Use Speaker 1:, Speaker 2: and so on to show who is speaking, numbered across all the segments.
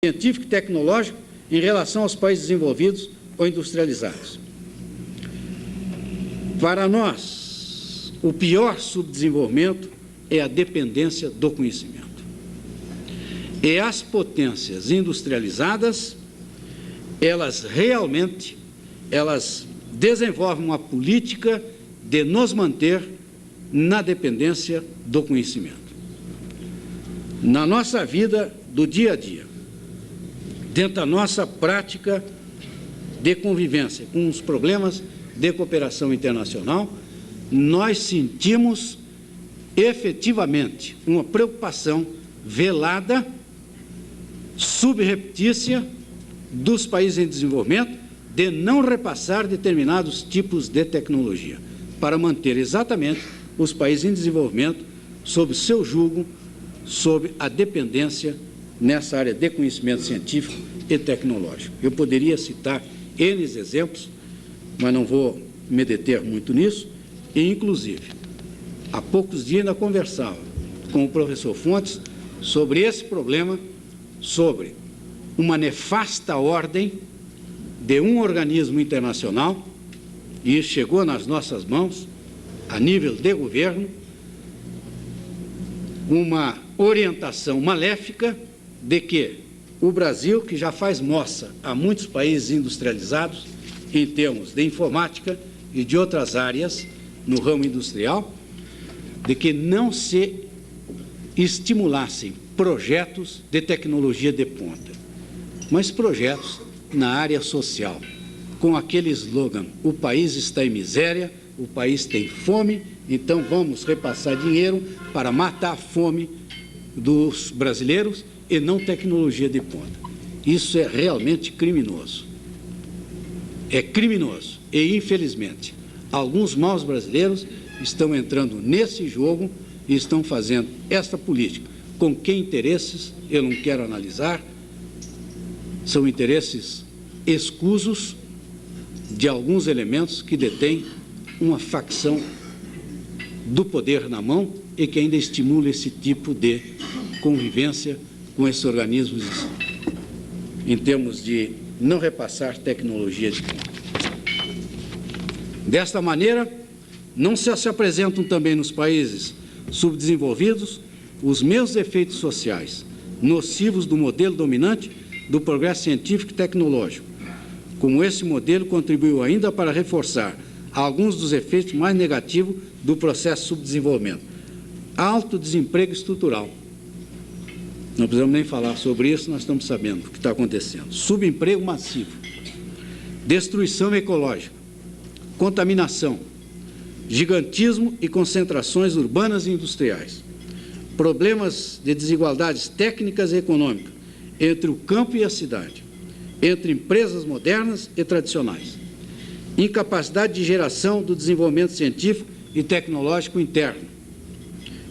Speaker 1: científico e tecnológico em relação aos países desenvolvidos ou industrializados. Para nós, o pior subdesenvolvimento é a dependência do conhecimento. E as potências industrializadas, elas desenvolvem uma política de nos manter na dependência do conhecimento. Na nossa vida do dia a dia, dentro da nossa prática de convivência com os problemas de cooperação internacional, nós sentimos efetivamente uma preocupação velada, subreptícia dos países em desenvolvimento de não repassar determinados tipos de tecnologia, para manter exatamente os países em desenvolvimento sob seu jugo, sob a dependência nessa área de conhecimento científico e tecnológico. Eu poderia citar N exemplos, mas não vou me deter muito nisso, e inclusive, há poucos dias ainda conversava com o professor Fontes sobre esse problema, sobre uma nefasta ordem de um organismo internacional, e chegou nas nossas mãos, a nível de governo, uma orientação maléfica de que o Brasil, que já faz moça a muitos países industrializados, em termos de informática e de outras áreas no ramo industrial, de que não se estimulassem projetos de tecnologia de ponta, mas projetos na área social, com aquele slogan: o país está em miséria, o país tem fome, então vamos repassar dinheiro para matar a fome dos brasileiros e não tecnologia de ponta. Isso é realmente criminoso. É criminoso e, infelizmente, alguns maus brasileiros estão entrando nesse jogo e estão fazendo esta política. Com que interesses, eu não quero analisar, são interesses escusos de alguns elementos que detêm uma facção do poder na mão e que ainda estimula esse tipo de convivência com esses organismos em termos de não repassar tecnologia de ponta. Desta maneira, não se apresentam também nos países subdesenvolvidos os mesmos efeitos sociais nocivos do modelo dominante do progresso científico e tecnológico, como esse modelo contribuiu ainda para reforçar alguns dos efeitos mais negativos do processo de subdesenvolvimento. Alto desemprego estrutural. Não precisamos nem falar sobre isso, nós estamos sabendo o que está acontecendo. Subemprego massivo, destruição ecológica, contaminação, gigantismo e concentrações urbanas e industriais, problemas de desigualdades técnicas e econômicas entre o campo e a cidade, entre empresas modernas e tradicionais, incapacidade de geração do desenvolvimento científico e tecnológico interno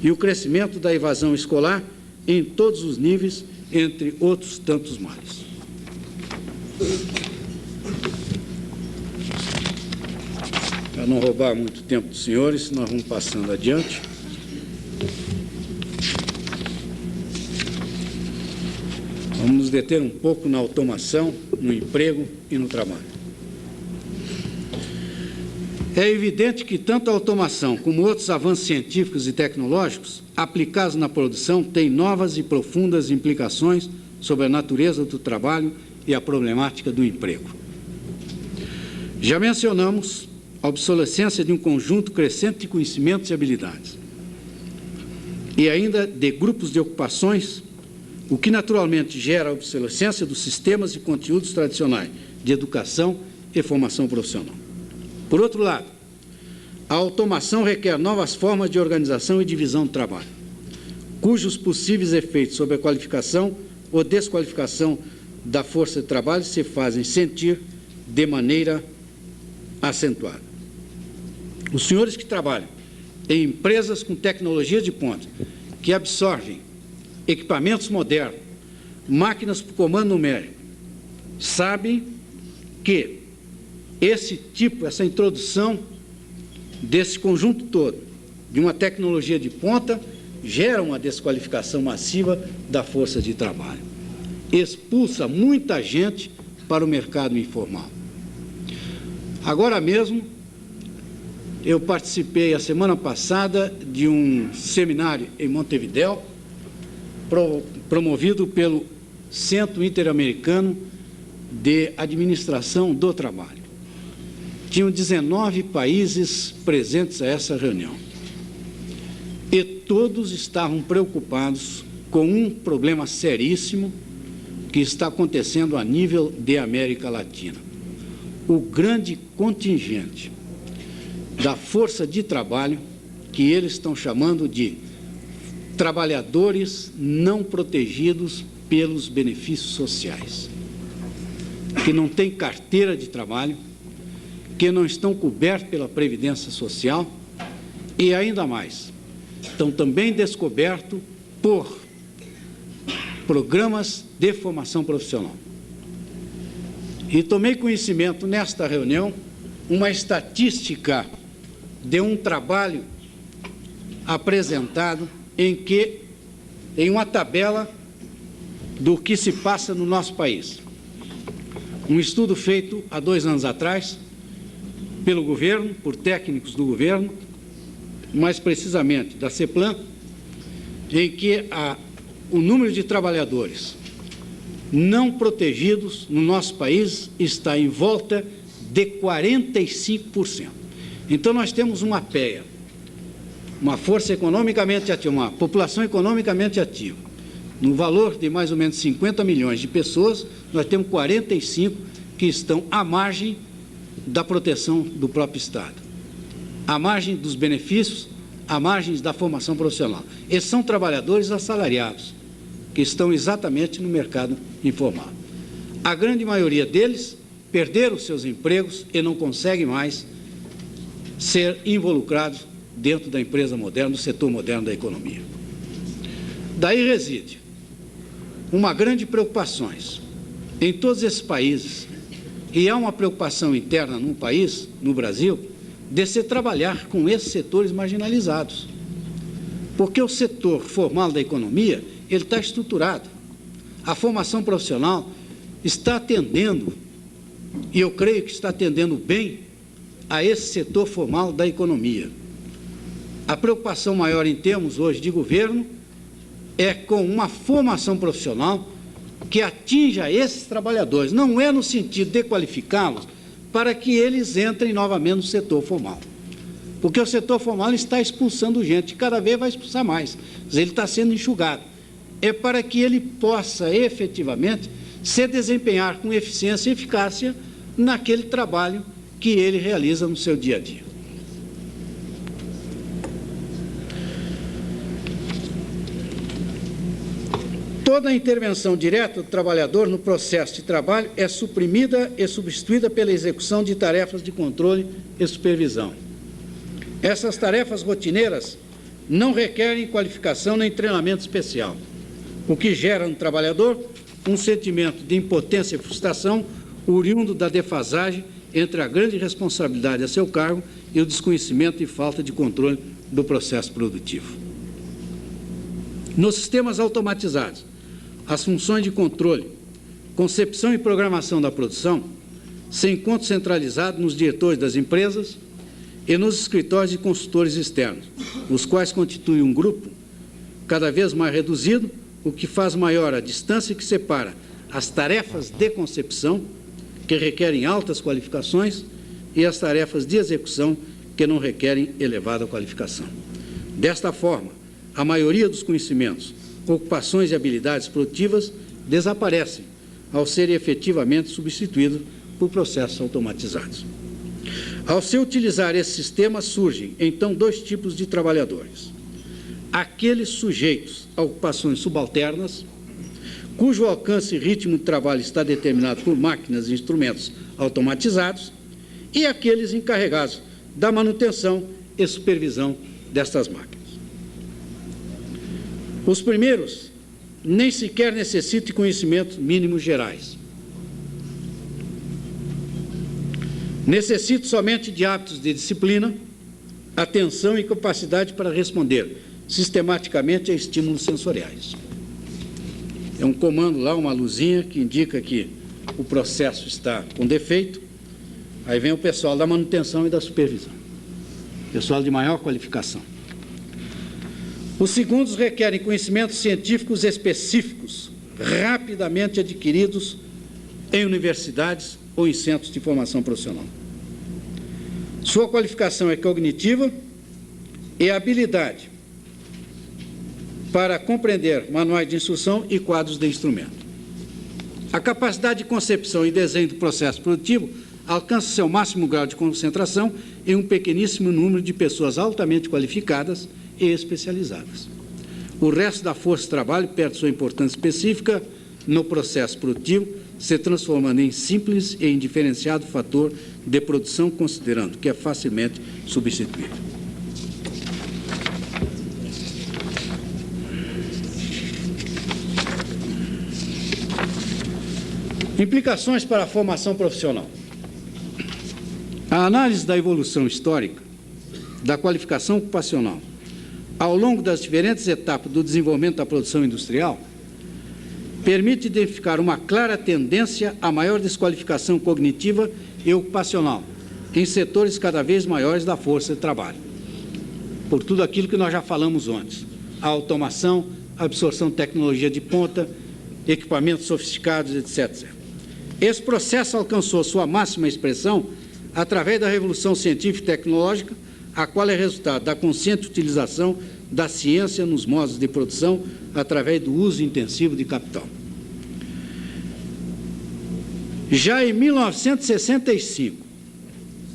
Speaker 1: e o crescimento da evasão escolar em todos os níveis, entre outros tantos males. Para não roubar muito tempo dos senhores, nós vamos passando adiante. Vamos nos deter um pouco na automação, no emprego e no trabalho. É evidente que tanto a automação como outros avanços científicos e tecnológicos aplicados na produção têm novas e profundas implicações sobre a natureza do trabalho e a problemática do emprego. Já mencionamos a obsolescência de um conjunto crescente de conhecimentos e habilidades, e ainda de grupos de ocupações, o que naturalmente gera a obsolescência dos sistemas e conteúdos tradicionais de educação e formação profissional. Por outro lado, a automação requer novas formas de organização e divisão do trabalho, cujos possíveis efeitos sobre a qualificação ou desqualificação da força de trabalho se fazem sentir de maneira acentuada. Os senhores que trabalham em empresas com tecnologia de ponta, que absorvem equipamentos modernos, máquinas por comando numérico, sabem que essa introdução desse conjunto todo, de uma tecnologia de ponta, gera uma desqualificação massiva da força de trabalho. expulsa muita gente para o mercado informal. Agora mesmo, eu participei a semana passada de um seminário em Montevidéu, promovido pelo Centro Interamericano de Administração do Trabalho. Tinham 19 países presentes a essa reunião. E todos estavam preocupados com um problema seríssimo que está acontecendo a nível de América Latina. O grande contingente da força de trabalho, que eles estão chamando de trabalhadores não protegidos pelos benefícios sociais, que não têm carteira de trabalho, que não estão cobertos pela Previdência Social e, ainda mais, estão também descobertos por programas de formação profissional. E tomei conhecimento nesta reunião uma estatística de um trabalho apresentado em uma tabela do que se passa no nosso país. Um estudo feito há 2 anos atrás pelo governo, por técnicos do governo, mais precisamente da CEPLAN, em que o número de trabalhadores não protegidos no nosso país está em volta de 45%. Então, nós temos uma PEA, uma força economicamente ativa, uma população economicamente ativa, no valor de mais ou menos 50 milhões de pessoas, nós temos 45 que estão à margem da proteção do próprio Estado, à margem dos benefícios, à margem da formação profissional. Esses são trabalhadores assalariados, que estão exatamente no mercado informal. A grande maioria deles perderam seus empregos e não conseguem mais ser involucrados dentro da empresa moderna, do setor moderno da economia. Daí reside uma grande preocupação em todos esses países, e há uma preocupação interna no país, no Brasil, de se trabalhar com esses setores marginalizados. Porque o setor formal da economia, ele está estruturado. A formação profissional está atendendo, e eu creio que está atendendo bem, a esse setor formal da economia. A preocupação maior em termos hoje de governo é com uma formação profissional que atinja esses trabalhadores. Não é no sentido de qualificá-los para que eles entrem novamente no setor formal. Porque o setor formal está expulsando gente, cada vez vai expulsar mais, mas ele está sendo enxugado. É para que ele possa efetivamente se desempenhar com eficiência e eficácia naquele trabalho que ele realiza no seu dia a dia. Toda a intervenção direta do trabalhador no processo de trabalho é suprimida e substituída pela execução de tarefas de controle e supervisão. Essas tarefas rotineiras não requerem qualificação nem treinamento especial, o que gera no trabalhador um sentimento de impotência e frustração oriundo da defasagem entre a grande responsabilidade a seu cargo e o desconhecimento e falta de controle do processo produtivo. Nos sistemas automatizados, as funções de controle, concepção e programação da produção se encontram centralizadas nos diretores das empresas e nos escritórios de consultores externos, os quais constituem um grupo cada vez mais reduzido, o que faz maior a distância que separa as tarefas de concepção, que requerem altas qualificações, e as tarefas de execução, que não requerem elevada qualificação. Desta forma, a maioria dos conhecimentos, ocupações e habilidades produtivas desaparecem ao serem efetivamente substituídos por processos automatizados. Ao se utilizar esse sistema, surgem, então, 2 tipos de trabalhadores. Aqueles sujeitos a ocupações subalternas, cujo alcance e ritmo de trabalho está determinado por máquinas e instrumentos automatizados, e aqueles encarregados da manutenção e supervisão destas máquinas. Os primeiros nem sequer necessitam de conhecimentos mínimos gerais. Necessitam somente de hábitos de disciplina, atenção e capacidade para responder sistematicamente a estímulos sensoriais. É um comando lá, uma luzinha que indica que o processo está com defeito. Aí vem o pessoal da manutenção e da supervisão, pessoal de maior qualificação. Os segundos requerem conhecimentos científicos específicos, rapidamente adquiridos em universidades ou em centros de formação profissional. Sua qualificação é cognitiva e habilidade para compreender manuais de instrução e quadros de instrumento. A capacidade de concepção e desenho do processo produtivo alcança seu máximo grau de concentração em um pequeníssimo número de pessoas altamente qualificadas e especializadas. O resto da força de trabalho perde sua importância específica no processo produtivo, se transformando em simples e indiferenciado fator de produção, considerando que é facilmente substituível. Implicações para a formação profissional. A análise da evolução histórica da qualificação ocupacional ao longo das diferentes etapas do desenvolvimento da produção industrial permite identificar uma clara tendência à maior desqualificação cognitiva e ocupacional em setores cada vez maiores da força de trabalho. Por tudo aquilo que nós já falamos antes, a automação, a absorção de tecnologia de ponta, equipamentos sofisticados, etc. Esse processo alcançou sua máxima expressão através da revolução científica e tecnológica, a qual é resultado da consciente utilização da ciência nos modos de produção através do uso intensivo de capital. Já em 1965,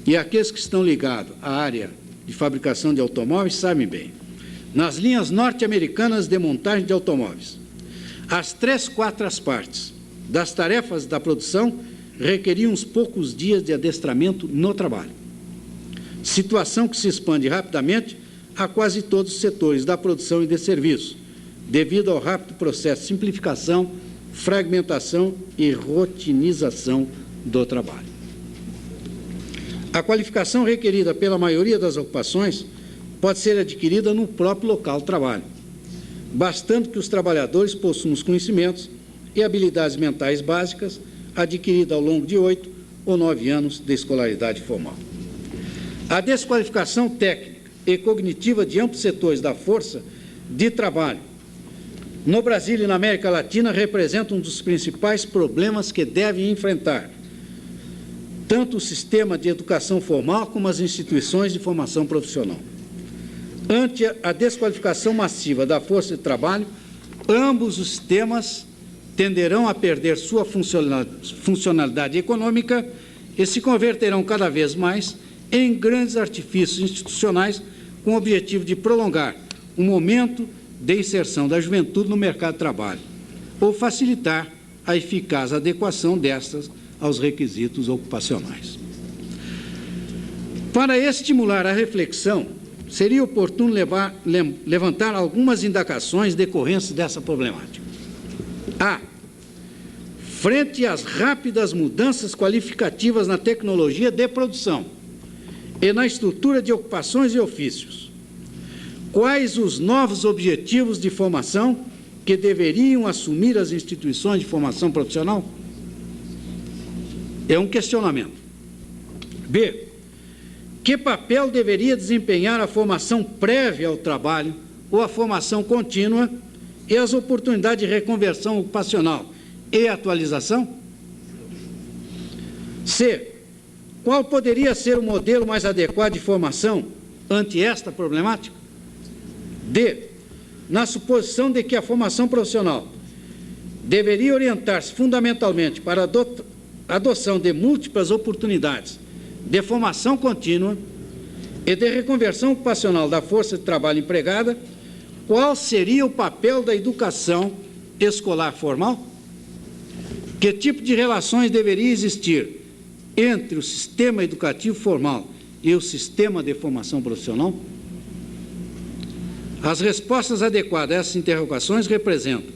Speaker 1: e aqueles que estão ligados à área de fabricação de automóveis sabem bem, nas linhas norte-americanas de montagem de automóveis, as 3/4 partes das tarefas da produção requeriam uns poucos dias de adestramento no trabalho. Situação que se expande rapidamente a quase todos os setores da produção e de serviço, devido ao rápido processo de simplificação, fragmentação e rotinização do trabalho. A qualificação requerida pela maioria das ocupações pode ser adquirida no próprio local de trabalho, bastando que os trabalhadores possuam os conhecimentos e habilidades mentais básicas adquiridas ao longo de 8 ou 9 anos de escolaridade formal. A desqualificação técnica e cognitiva de amplos setores da força de trabalho no Brasil e na América Latina representa um dos principais problemas que devem enfrentar tanto o sistema de educação formal como as instituições de formação profissional. Ante a desqualificação massiva da força de trabalho, ambos os sistemas tenderão a perder sua funcionalidade econômica e se converterão cada vez mais em grandes artifícios institucionais com o objetivo de prolongar o momento de inserção da juventude no mercado de trabalho ou facilitar a eficaz adequação destas aos requisitos ocupacionais. Para estimular a reflexão, seria oportuno levantar algumas indagações decorrentes dessa problemática. A. Frente às rápidas mudanças qualificativas na tecnologia de produção e na estrutura de ocupações e ofícios, quais os novos objetivos de formação que deveriam assumir as instituições de formação profissional? É um questionamento. B. Que papel deveria desempenhar a formação prévia ao trabalho ou a formação contínua e as oportunidades de reconversão ocupacional e atualização? C. Qual poderia ser o modelo mais adequado de formação ante esta problemática? D. Na suposição de que a formação profissional deveria orientar-se fundamentalmente para a adoção de múltiplas oportunidades de formação contínua e de reconversão ocupacional da força de trabalho empregada, qual seria o papel da educação escolar formal? Que tipo de relações deveria existir entre o sistema educativo formal e o sistema de formação profissional? As respostas adequadas a essas interrogações representam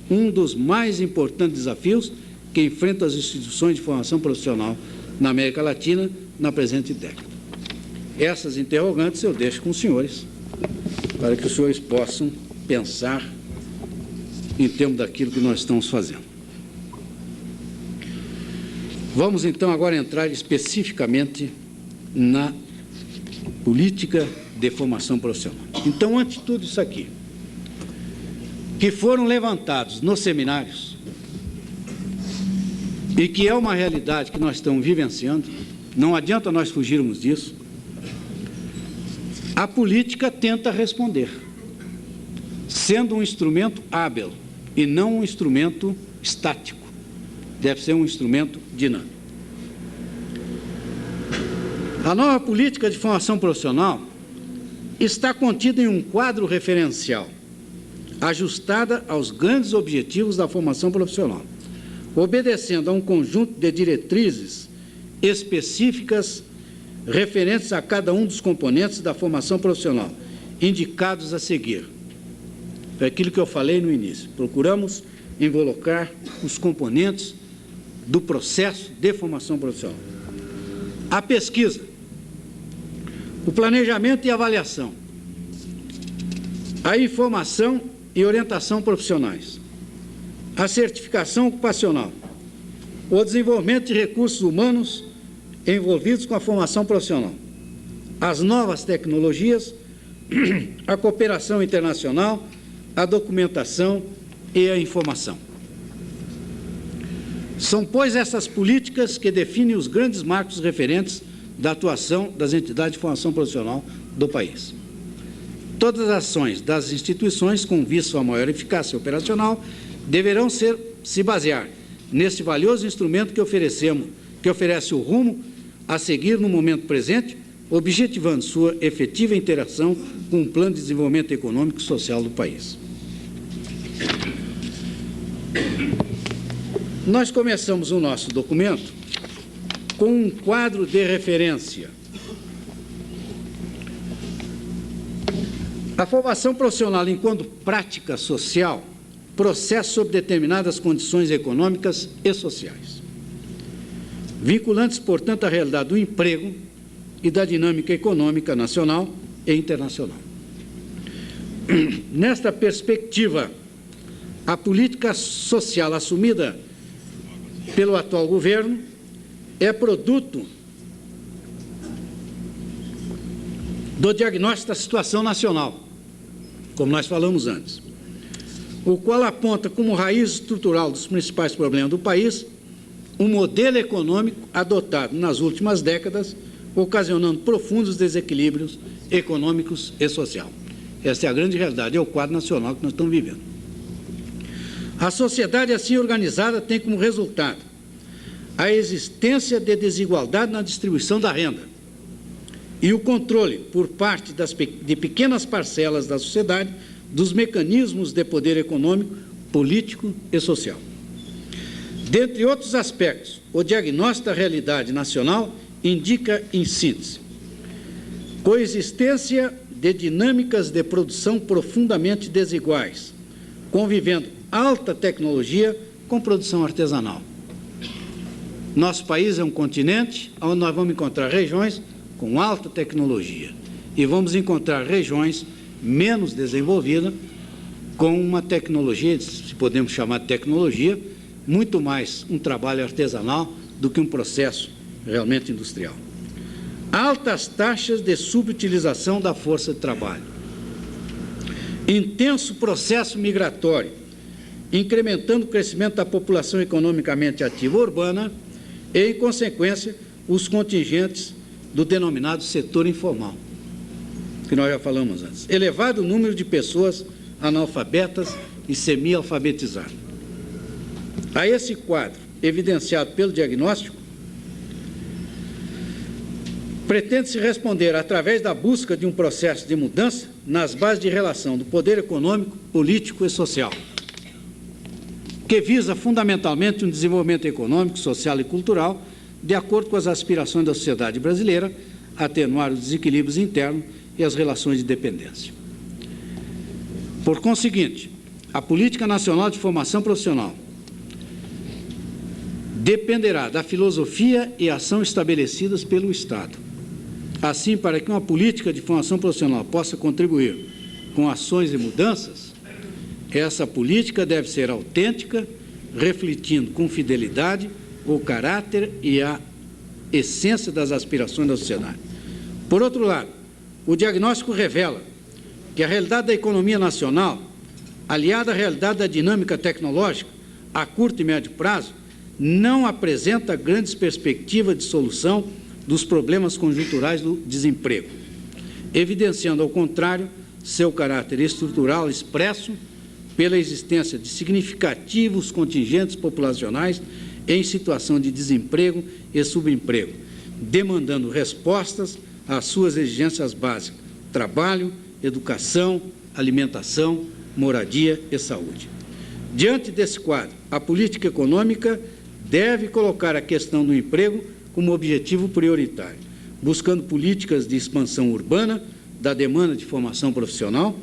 Speaker 1: um dos mais importantes desafios que enfrentam as instituições de formação profissional na América Latina na presente década. Essas interrogantes eu deixo com os senhores, para que os senhores possam pensar em termos daquilo que nós estamos fazendo. Vamos, então, agora entrar especificamente na política de formação profissional. Então, antes de tudo isso aqui, que foram levantados nos seminários e que é uma realidade que nós estamos vivenciando, não adianta nós fugirmos disso, a política tenta responder, sendo um instrumento hábil e não um instrumento estático, deve ser um instrumento dinâmico. A nova política de formação profissional está contida em um quadro referencial, ajustada aos grandes objetivos da formação profissional, obedecendo a um conjunto de diretrizes específicas referentes a cada um dos componentes da formação profissional, indicados a seguir. É aquilo que eu falei no início. Procuramos involucrar os componentes do processo de formação profissional. A pesquisa, o planejamento e avaliação, a informação e orientação profissionais, a certificação ocupacional, o desenvolvimento de recursos humanos envolvidos com a formação profissional, as novas tecnologias, a cooperação internacional, a documentação e a informação. São, pois, essas políticas que definem os grandes marcos referentes da atuação das entidades de formação profissional do país. Todas as ações das instituições com vista à maior eficácia operacional deverão se basear neste valioso instrumento que oferece o rumo a seguir no momento presente, objetivando sua efetiva interação com o plano de desenvolvimento econômico e social do país. Nós começamos o nosso documento com um quadro de referência. A formação profissional enquanto prática social processa sob determinadas condições econômicas e sociais, vinculantes, portanto, à realidade do emprego e da dinâmica econômica nacional e internacional. Nesta perspectiva, a política social assumida pelo atual governo é produto do diagnóstico da situação nacional, como nós falamos antes, o qual aponta como raiz estrutural dos principais problemas do país um modelo econômico adotado nas últimas décadas, ocasionando profundos desequilíbrios econômicos e sociais. Essa é a grande realidade, é o quadro nacional que nós estamos vivendo. A sociedade assim organizada tem como resultado a existência de desigualdade na distribuição da renda e o controle por parte de pequenas parcelas da sociedade dos mecanismos de poder econômico, político e social. Dentre outros aspectos, o diagnóstico da realidade nacional indica, em síntese, coexistência de dinâmicas de produção profundamente desiguais, convivendo alta tecnologia com produção artesanal. Nosso país é um continente onde nós vamos encontrar regiões com alta tecnologia e vamos encontrar regiões menos desenvolvidas com uma tecnologia, se podemos chamar de tecnologia, muito mais um trabalho artesanal do que um processo realmente industrial. Altas taxas de subutilização da força de trabalho. Intenso processo migratório, incrementando o crescimento da população economicamente ativa urbana e, em consequência, os contingentes do denominado setor informal, que nós já falamos antes. Elevado número de pessoas analfabetas e semi-alfabetizadas. A esse quadro, evidenciado pelo diagnóstico, pretende-se responder através da busca de um processo de mudança nas bases de relação do poder econômico, político e social, que visa fundamentalmente um desenvolvimento econômico, social e cultural de acordo com as aspirações da sociedade brasileira, atenuar os desequilíbrios internos e as relações de dependência. Por conseguinte, a Política Nacional de Formação Profissional dependerá da filosofia e ação estabelecidas pelo Estado. Assim, para que uma política de formação profissional possa contribuir com ações e mudanças, Essa política deve ser autêntica, refletindo com fidelidade o caráter e a essência das aspirações da sociedade. Por outro lado, o diagnóstico revela que a realidade da economia nacional, aliada à realidade da dinâmica tecnológica a curto e médio prazo, não apresenta grandes perspectivas de solução dos problemas conjunturais do desemprego, evidenciando, ao contrário, seu caráter estrutural expresso pela existência de significativos contingentes populacionais em situação de desemprego e subemprego, demandando respostas às suas exigências básicas: trabalho, educação, alimentação, moradia e saúde. Diante desse quadro, a política econômica deve colocar a questão do emprego como objetivo prioritário, buscando políticas de expansão urbana da demanda de formação profissional,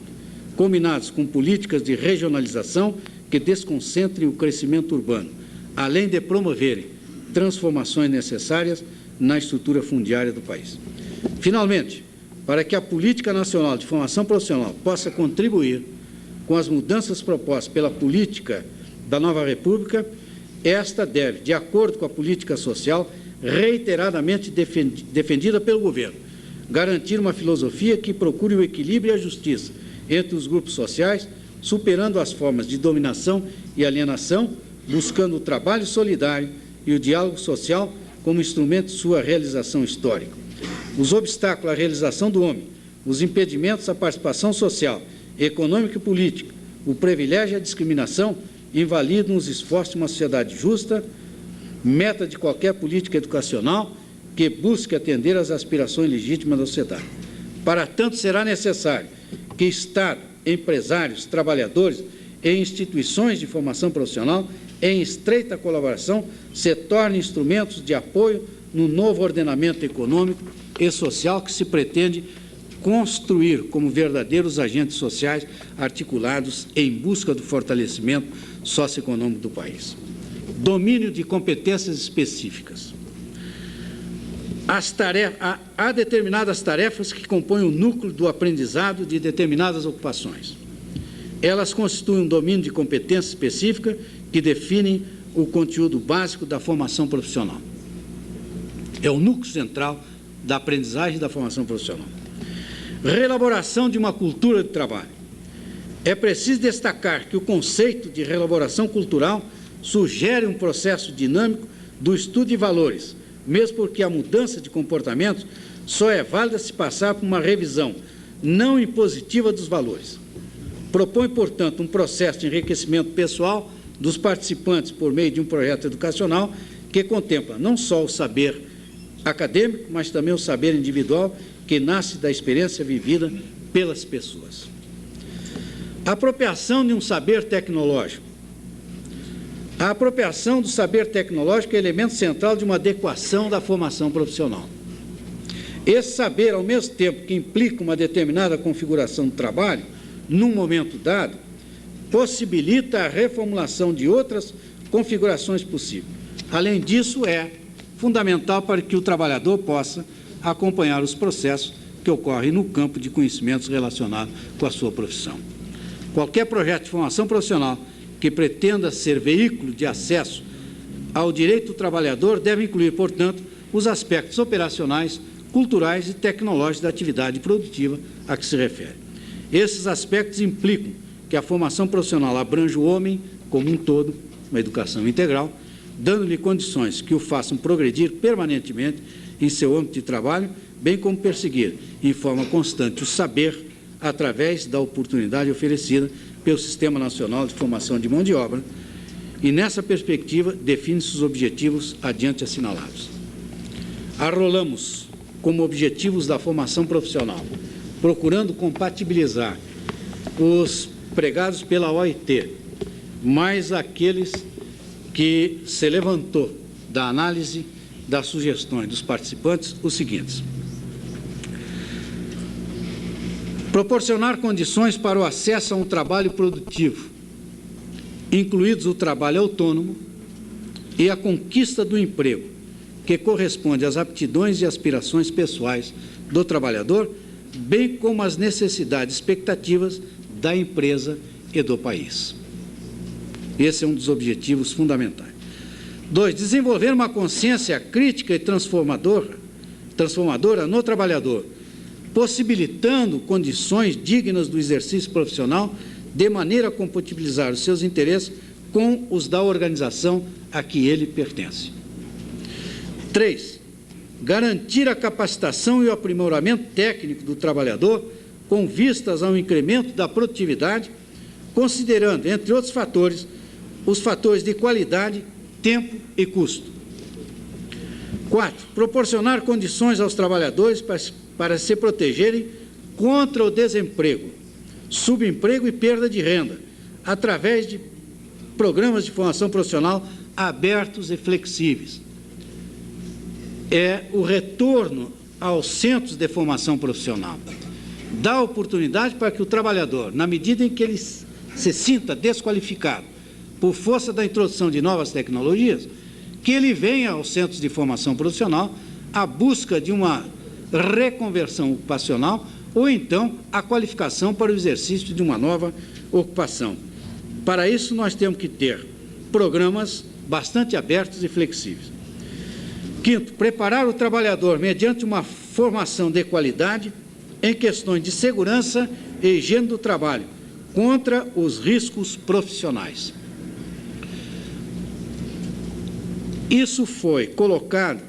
Speaker 1: combinadas com políticas de regionalização que desconcentrem o crescimento urbano, além de promoverem transformações necessárias na estrutura fundiária do país. Finalmente, para que a Política Nacional de Formação Profissional possa contribuir com as mudanças propostas pela política da nova República, esta deve, de acordo com a política social reiteradamente defendida pelo governo, garantir uma filosofia que procure o equilíbrio e a justiça entre os grupos sociais, superando as formas de dominação e alienação, buscando o trabalho solidário e o diálogo social como instrumento de sua realização histórica. Os obstáculos à realização do homem, os impedimentos à participação social, econômica e política, o privilégio e a discriminação invalidam os esforços de uma sociedade justa, meta de qualquer política educacional que busque atender às aspirações legítimas da sociedade. Para tanto, será necessário que Estado, empresários, trabalhadores e instituições de formação profissional, em estreita colaboração, se tornem instrumentos de apoio no novo ordenamento econômico e social que se pretende construir como verdadeiros agentes sociais articulados em busca do fortalecimento socioeconômico do país. Domínio de competências específicas. Há determinadas tarefas que compõem o núcleo do aprendizado de determinadas ocupações. Elas constituem um domínio de competência específica que definem o conteúdo básico da formação profissional. É o núcleo central da aprendizagem e da formação profissional. Reelaboração de uma cultura de trabalho. É preciso destacar que o conceito de reelaboração cultural sugere um processo dinâmico do estudo de valores, mesmo porque a mudança de comportamentos só é válida se passar por uma revisão não impositiva dos valores. Propõe, portanto, um processo de enriquecimento pessoal dos participantes por meio de um projeto educacional que contempla não só o saber acadêmico, mas também o saber individual que nasce da experiência vivida pelas pessoas. A apropriação de um saber tecnológico. A apropriação do saber tecnológico é elemento central de uma adequação da formação profissional. Esse saber, ao mesmo tempo que implica uma determinada configuração do trabalho, num momento dado, possibilita a reformulação de outras configurações possíveis. Além disso, é fundamental para que o trabalhador possa acompanhar os processos que ocorrem no campo de conhecimentos relacionados com a sua profissão. Qualquer projeto de formação profissional que pretenda ser veículo de acesso ao direito do trabalhador deve incluir, portanto, os aspectos operacionais, culturais e tecnológicos da atividade produtiva a que se refere. Esses aspectos implicam que a formação profissional abrange o homem como um todo, uma educação integral, dando-lhe condições que o façam progredir permanentemente em seu âmbito de trabalho, bem como perseguir, em forma constante, o saber através da oportunidade oferecida pelo Sistema Nacional de Formação de Mão de Obra, e, nessa perspectiva, define-se os objetivos adiante assinalados. Arrolamos como objetivos da formação profissional, procurando compatibilizar os pregados pela OIT, mais aqueles que se levantou da análise das sugestões dos participantes, os seguintes: proporcionar condições para o acesso a um trabalho produtivo, incluídos o trabalho autônomo e a conquista do emprego, que corresponde às aptidões e aspirações pessoais do trabalhador, bem como às necessidades e expectativas da empresa e do país. Esse é um dos objetivos fundamentais. 2. Desenvolver uma consciência crítica e transformadora no trabalhador, possibilitando condições dignas do exercício profissional, de maneira a compatibilizar os seus interesses com os da organização a que ele pertence. 3. Garantir a capacitação e o aprimoramento técnico do trabalhador com vistas ao incremento da produtividade, considerando, entre outros fatores, os fatores de qualidade, tempo e custo. 4. Proporcionar condições aos trabalhadores para se protegerem contra o desemprego, subemprego e perda de renda, através de programas de formação profissional abertos e flexíveis. É o retorno aos centros de formação profissional. Dá oportunidade para que o trabalhador, na medida em que ele se sinta desqualificado por força da introdução de novas tecnologias, que ele venha aos centros de formação profissional à busca de uma reconversão ocupacional ou então a qualificação para o exercício de uma nova ocupação. Para isso, nós temos que ter programas bastante abertos e flexíveis. 5º, preparar o trabalhador mediante uma formação de qualidade em questões de segurança e higiene do trabalho, contra os riscos profissionais. Isso foi colocado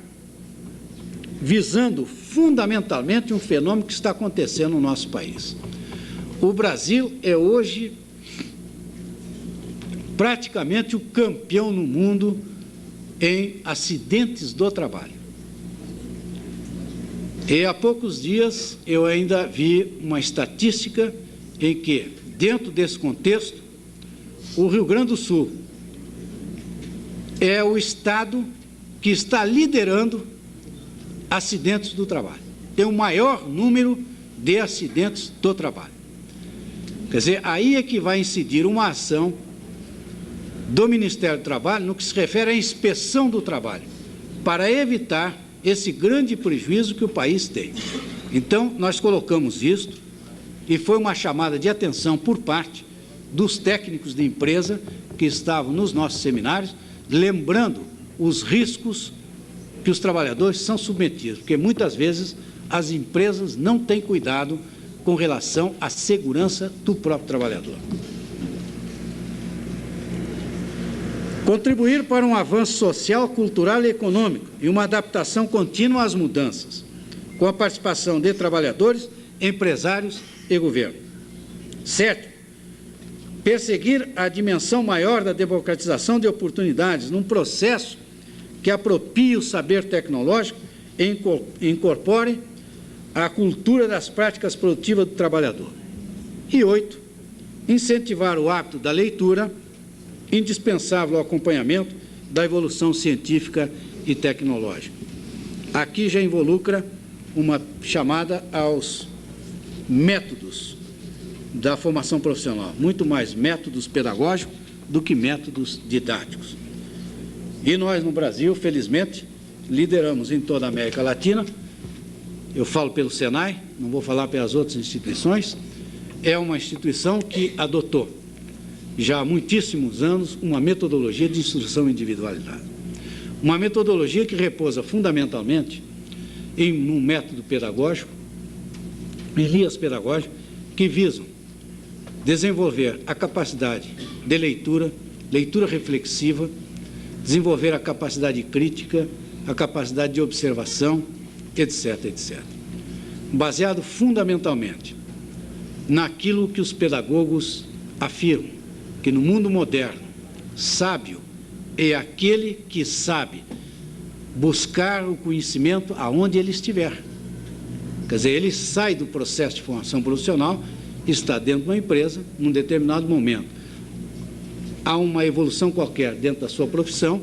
Speaker 1: visando fundamentalmente um fenômeno que está acontecendo no nosso país. O Brasil é hoje praticamente o campeão no mundo em acidentes do trabalho. E há poucos dias eu ainda vi uma estatística em que, dentro desse contexto, o Rio Grande do Sul é o estado que está liderando acidentes do trabalho. Tem o maior número de acidentes do trabalho. Quer dizer, aí é que vai incidir uma ação do Ministério do Trabalho no que se refere à inspeção do trabalho, para evitar esse grande prejuízo que o país tem. Então, nós colocamos isto e foi uma chamada de atenção por parte dos técnicos de empresa que estavam nos nossos seminários, lembrando os riscos que os trabalhadores são submetidos, porque muitas vezes as empresas não têm cuidado com relação à segurança do próprio trabalhador. Contribuir para um avanço social, cultural e econômico e uma adaptação contínua às mudanças, com a participação de trabalhadores, empresários e governo. 7. Perseguir a dimensão maior da democratização de oportunidades num processo que apropie o saber tecnológico e incorpore a cultura das práticas produtivas do trabalhador. E 8. Incentivar o hábito da leitura, indispensável ao acompanhamento da evolução científica e tecnológica. Aqui já involucra uma chamada aos métodos da formação profissional, muito mais métodos pedagógicos do que métodos didáticos. E nós, no Brasil, felizmente, lideramos em toda a América Latina. Eu falo pelo Senai, não vou falar pelas outras instituições. É uma instituição que adotou, já há muitíssimos anos, uma metodologia de instrução individualizada. Uma metodologia que repousa fundamentalmente em um método pedagógico, em linhas pedagógicas, que visam desenvolver a capacidade de leitura, leitura reflexiva, desenvolver a capacidade crítica, a capacidade de observação, etc., etc. Baseado fundamentalmente naquilo que os pedagogos afirmam, que no mundo moderno, sábio é aquele que sabe buscar o conhecimento aonde ele estiver. Quer dizer, ele sai do processo de formação profissional, está dentro de uma empresa, num determinado momento. Há uma evolução qualquer dentro da sua profissão,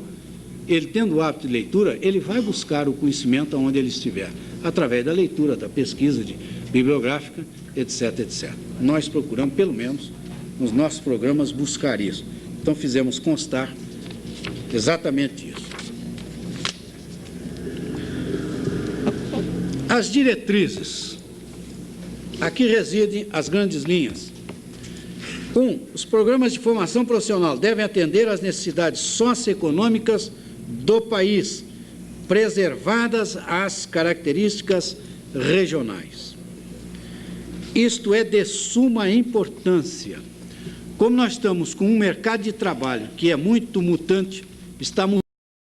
Speaker 1: ele tendo o hábito de leitura, ele vai buscar o conhecimento aonde ele estiver, através da leitura, da pesquisa bibliográfica, etc., etc. Nós procuramos, pelo menos, nos nossos programas, buscar isso. Então, fizemos constar exatamente isso. As diretrizes. Aqui residem as grandes linhas. Os programas de formação profissional devem atender às necessidades socioeconômicas do país, preservadas as características regionais. Isto é de suma importância. Como nós estamos com um mercado de trabalho que é muito mutante, está